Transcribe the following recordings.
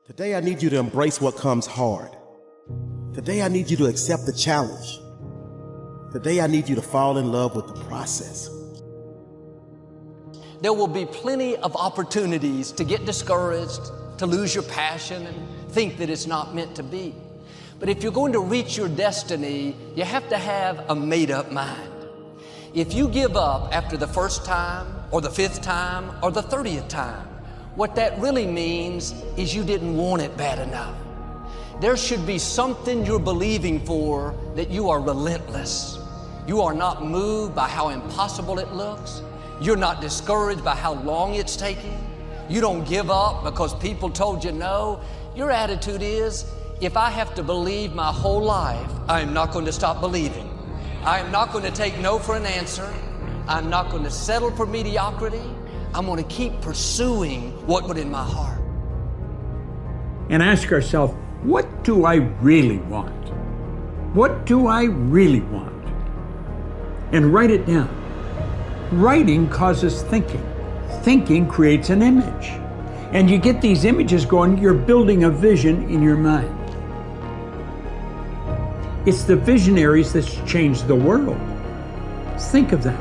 Today I need you to embrace what comes hard. Today I need you to accept the challenge. Today I need you to fall in love with the process. There will be plenty of opportunities to get discouraged, to lose your passion and think that it's not meant to be. But if you're going to reach your destiny, you have to have a made-up mind. If you give up after the first time or the 5th time or the 30th time, what that really means is you didn't want it bad enough. There should be something you're believing for that you are relentless. You are not moved by how impossible it looks. You're not discouraged by how long it's taking. You don't give up because people told you no. Your attitude is, if I have to believe my whole life, I am not going to stop believing. I am not going to take no for an answer. I'm not going to settle for mediocrity. I'm going to keep pursuing what was in my heart. And ask ourselves, what do I really want? What do I really want? And write it down. Writing causes thinking. Thinking creates an image. And you get these images going, you're building a vision in your mind. It's the visionaries that's changed the world. Think of that.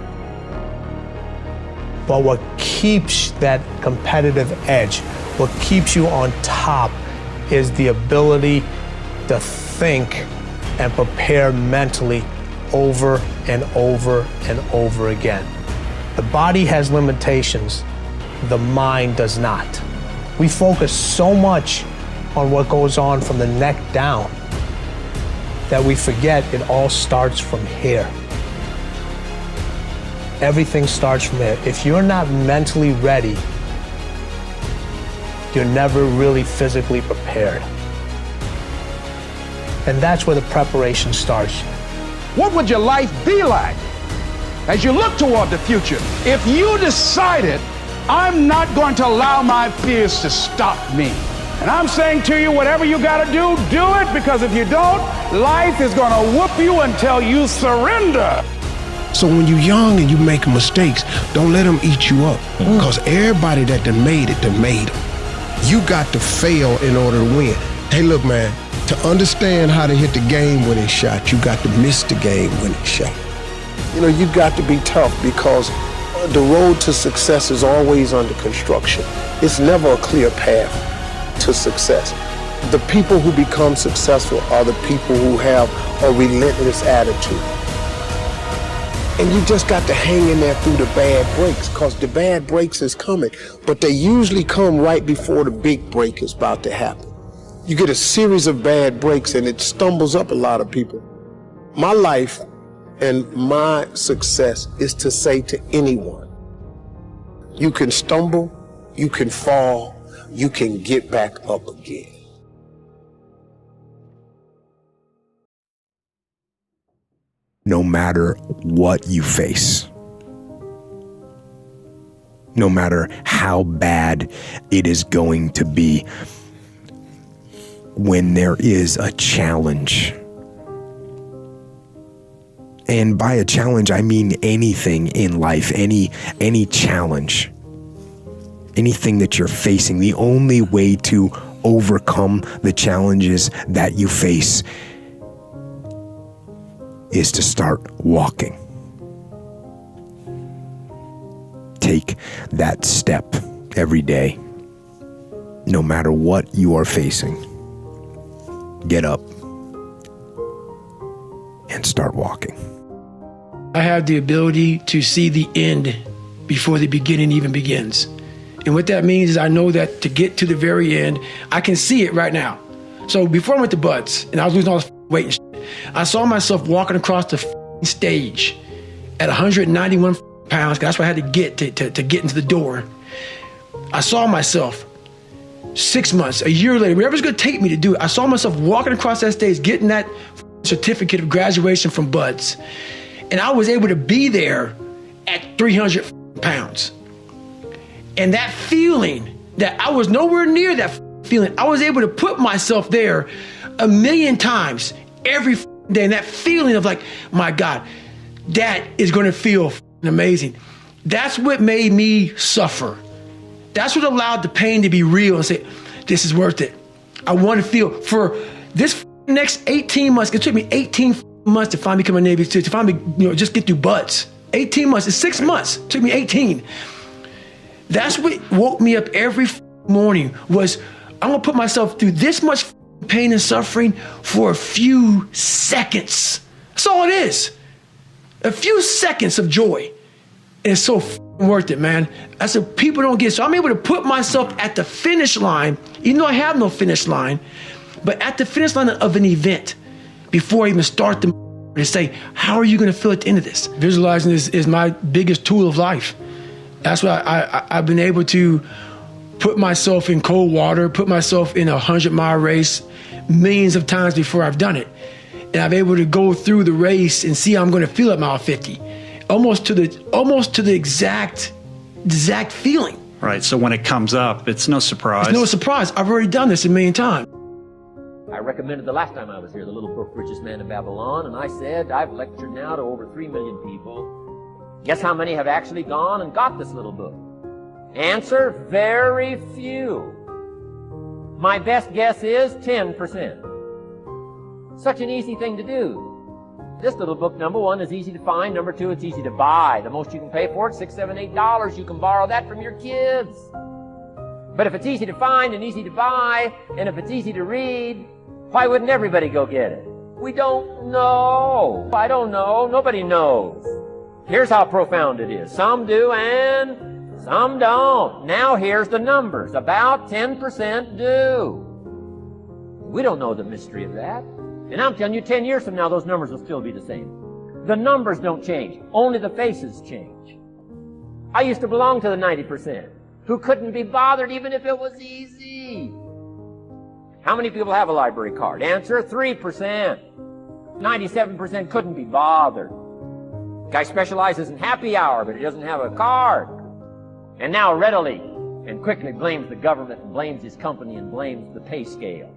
But what keeps that competitive edge, what keeps you on top, is the ability to think and prepare mentally over and over and over again. The body has limitations, the mind does not. We focus so much on what goes on from the neck down that we forget it all starts from here. Everything starts from here. If you're not mentally ready, you're never really physically prepared. And that's where the preparation starts. What would your life be like as you look toward the future if you decided, I'm not going to allow my fears to stop me? And I'm saying to you, whatever you got to do it, because if you don't, life is going to whoop you until you surrender. So when you're young and you make mistakes, don't let them eat you up. Because everybody that done made it, made it. You got to fail in order to win. Hey, look, man, to understand how to hit the game-winning shot, you got to miss the game-winning shot. You know, you got to be tough because the road to success is always under construction. It's never a clear path to success. The people who become successful are the people who have a relentless attitude. And you just got to hang in there through the bad breaks, because the bad breaks is coming, but they usually come right before the big break is about to happen. You get a series of bad breaks and it stumbles up a lot of people. My life and my success is to say to anyone, you can stumble, you can fall, you can get back up again. No matter what you face, no matter how bad it is going to be, when there is a challenge, and by a challenge I mean anything in life, any challenge, anything that you're facing, the only way to overcome the challenges that you face is to start walking. Take that step every day, no matter what you are facing. Get up and start walking. I have the ability to see the end before the beginning even begins. And what that means is I know that to get to the very end, I can see it right now. So before I went to Buds and I was losing all this weight and shit, I saw myself walking across the stage at 191 pounds. That's what I had to get to get into the door. I saw myself 6 months, a year later, whatever it's going to take me to do it. I saw myself walking across that stage, getting that certificate of graduation from Buds. And I was able to be there at 300 pounds. And that feeling that I was nowhere near that feeling, I was able to put myself there 1,000,000 times every day. And that feeling of like, my God, that is going to feel amazing. That's what made me suffer. That's what allowed the pain to be real and say, this is worth it. I want to feel for this next 18 months. It took me 18 months to finally become a Navy SEAL, to finally, just get through buds. 18 months, it's 6 months. It took me 18. That's what woke me up every morning was, I'm gonna put myself through this much pain and suffering for a few seconds. That's all it is. A few seconds of joy. And it's so worth it, man. That's what people don't get. So I'm able to put myself at the finish line, even though I have no finish line, but at the finish line of an event before I even start to say, how are you gonna feel at the end of this? Visualizing is my biggest tool of life. That's why I've been able to put myself in cold water, put myself in a 100-mile race millions of times before I've done it. And I'm able to go through the race and see how I'm gonna feel at mile 50. Almost to the exact feeling. Right, so when it comes up, it's no surprise. It's no surprise. I've already done this a million times. I recommended the last time I was here, the little book, Richest Man in Babylon, and I said, I've lectured now to over 3 million people. Guess how many have actually gone and got this little book? Answer, very few. My best guess is 10%. Such an easy thing to do. This little book, number one, is easy to find. Number two, it's easy to buy. The most you can pay for it, $6, $7, $8. You can borrow that from your kids. But if it's easy to find and easy to buy, and if it's easy to read, why wouldn't everybody go get it? We don't know. I don't know. Nobody knows. Here's how profound it is. Some do and some don't. Now here's the numbers. About 10% do. We don't know the mystery of that. And I'm telling you, 10 years from now, those numbers will still be the same. The numbers don't change. Only the faces change. I used to belong to the 90% who couldn't be bothered even if it was easy. How many people have a library card? Answer, 3%. 97% couldn't be bothered. Guy specializes in happy hour, but he doesn't have a card. And now readily and quickly blames the government and blames his company and blames the pay scale.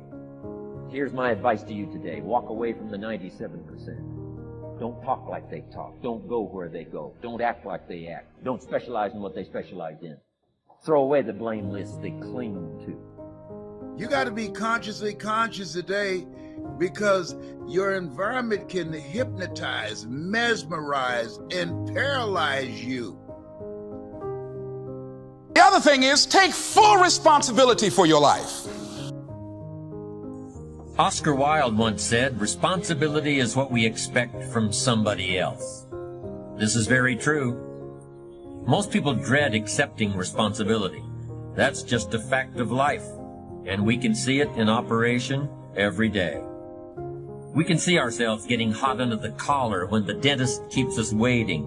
Here's my advice to you today. Walk away from the 97%. Don't talk like they talk. Don't go where they go. Don't act like they act. Don't specialize in what they specialize in. Throw away the blame list they cling to. You got to be consciously conscious today because your environment can hypnotize, mesmerize, and paralyze you. The other thing is, take full responsibility for your life. Oscar Wilde once said, responsibility is what we expect from somebody else. This is very true. Most people dread accepting responsibility. That's just a fact of life, and we can see it in operation every day. We can see ourselves getting hot under the collar when the dentist keeps us waiting,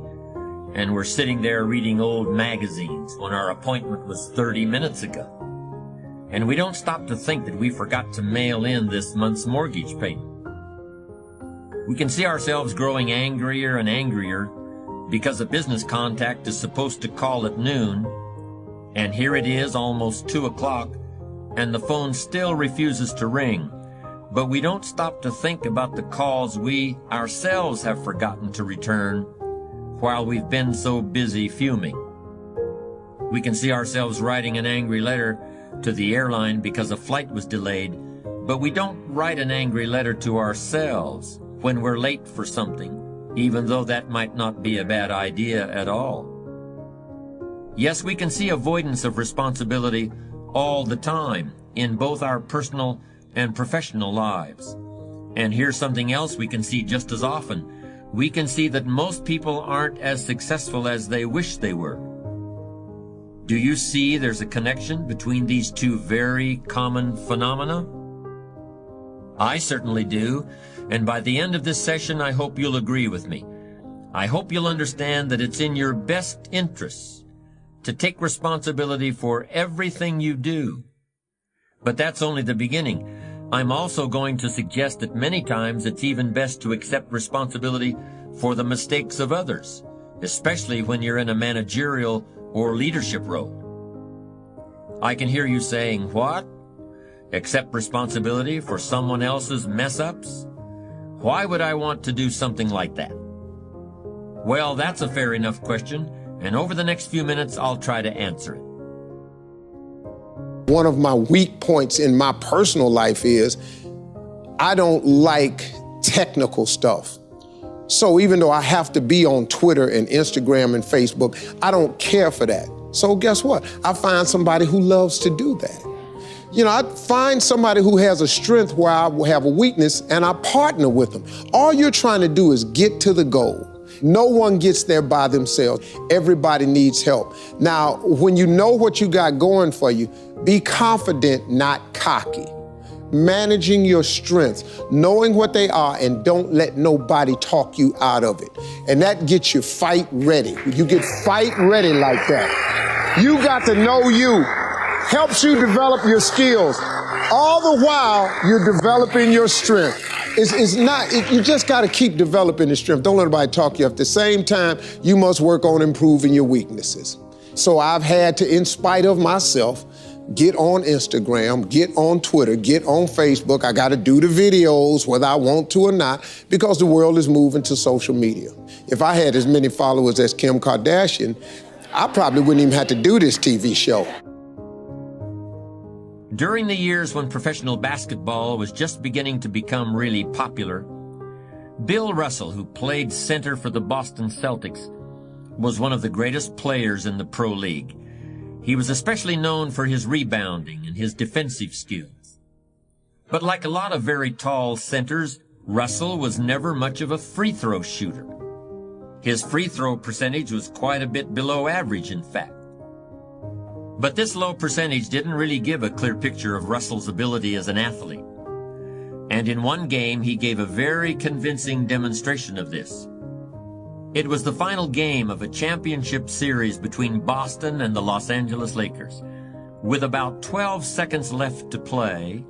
and we're sitting there reading old magazines when our appointment was 30 minutes ago. And we don't stop to think that we forgot to mail in this month's mortgage payment. We can see ourselves growing angrier and angrier because a business contact is supposed to call at noon, and here it is almost 2 o'clock, and the phone still refuses to ring. But we don't stop to think about the calls we ourselves have forgotten to return while we've been so busy fuming. We can see ourselves writing an angry letter to the airline because a flight was delayed, but we don't write an angry letter to ourselves when we're late for something, even though that might not be a bad idea at all. Yes, we can see avoidance of responsibility all the time in both our personal and professional lives. And here's something else we can see just as often. We can see that most people aren't as successful as they wish they were. Do you see there's a connection between these two very common phenomena? I certainly do, and by the end of this session, I hope you'll agree with me. I hope you'll understand that it's in your best interests to take responsibility for everything you do. But that's only the beginning. I'm also going to suggest that many times it's even best to accept responsibility for the mistakes of others, especially when you're in a managerial or leadership role. I can hear you saying, what? Accept responsibility for someone else's mess-ups? Why would I want to do something like that? Well, that's a fair enough question, and over the next few minutes, I'll try to answer it. one of my weak points in my personal life is I don't like technical stuff. So even though I have to be on Twitter and Instagram and Facebook, I don't care for that. So guess what? I find somebody who loves to do that. You know, I find somebody who has a strength where I have a weakness, and I partner with them. All you're trying to do is get to the goal. No one gets there by themselves. Everybody needs help. Now, when you know what you got going for you, be confident, not cocky. Managing your strengths, knowing what they are, and don't let nobody talk you out of it. And that gets you fight ready. You get fight ready like that. You got to know you. Helps you develop your skills. All the while, you're developing your strength. You just got to keep developing the strength. Don't let anybody talk you. At the same time, you must work on improving your weaknesses. So I've had to, in spite of myself, get on Instagram, get on Twitter, get on Facebook. I got to do the videos whether I want to or not, because the world is moving to social media. If I had as many followers as Kim Kardashian, I probably wouldn't even have to do this TV show. During the years when professional basketball was just beginning to become really popular, Bill Russell, who played center for the Boston Celtics, was one of the greatest players in the pro league. He was especially known for his rebounding and his defensive skills. But like a lot of very tall centers, Russell was never much of a free throw shooter. His free throw percentage was quite a bit below average, in fact. But this low percentage didn't really give a clear picture of Russell's ability as an athlete. And in one game, he gave a very convincing demonstration of this. It was the final game of a championship series between Boston and the Los Angeles Lakers. With about 12 seconds left to play,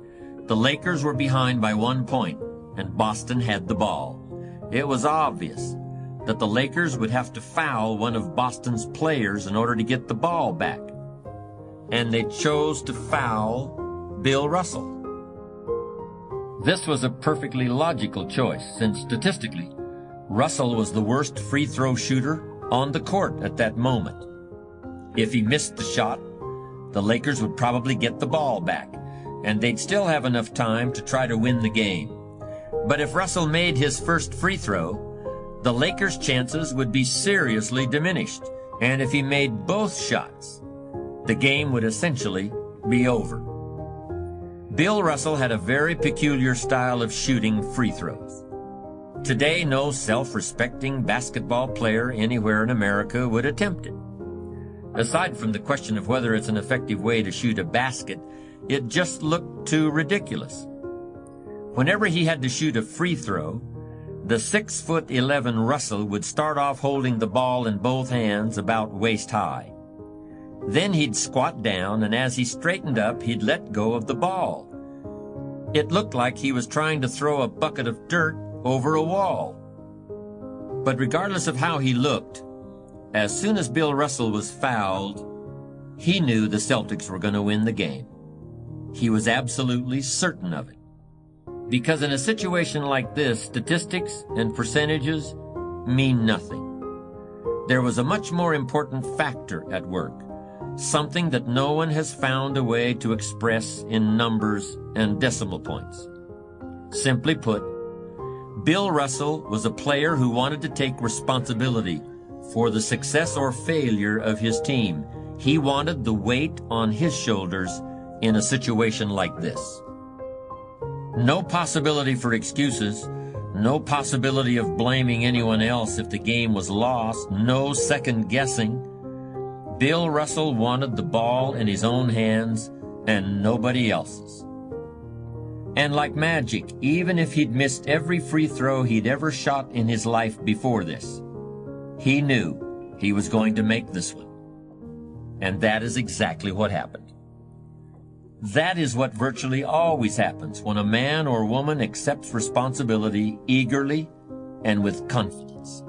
the Lakers were behind by 1 point, and Boston had the ball. It was obvious that the Lakers would have to foul one of Boston's players in order to get the ball back. And they chose to foul Bill Russell. This was a perfectly logical choice, since statistically, Russell was the worst free throw shooter on the court at that moment. If he missed the shot, the Lakers would probably get the ball back, and they'd still have enough time to try to win the game. But if Russell made his first free throw, the Lakers' chances would be seriously diminished, and if he made both shots, the game would essentially be over. Bill Russell had a very peculiar style of shooting free throws. Today, no self-respecting basketball player anywhere in America would attempt it. Aside from the question of whether it's an effective way to shoot a basket, it just looked too ridiculous. Whenever he had to shoot a free throw, the 6'11" Russell would start off holding the ball in both hands about waist high. Then he'd squat down, and as he straightened up, he'd let go of the ball. It looked like he was trying to throw a bucket of dirt over a wall. But regardless of how he looked, as soon as Bill Russell was fouled, he knew the Celtics were going to win the game. He was absolutely certain of it. Because in a situation like this, statistics and percentages mean nothing. There was a much more important factor at work. Something that no one has found a way to express in numbers and decimal points. Simply put, Bill Russell was a player who wanted to take responsibility for the success or failure of his team. He wanted the weight on his shoulders in a situation like this. No possibility for excuses, no possibility of blaming anyone else if the game was lost, no second guessing. Bill Russell wanted the ball in his own hands and nobody else's. And like magic, even if he'd missed every free throw he'd ever shot in his life before this, he knew he was going to make this one. And that is exactly what happened. That is what virtually always happens when a man or woman accepts responsibility eagerly and with confidence.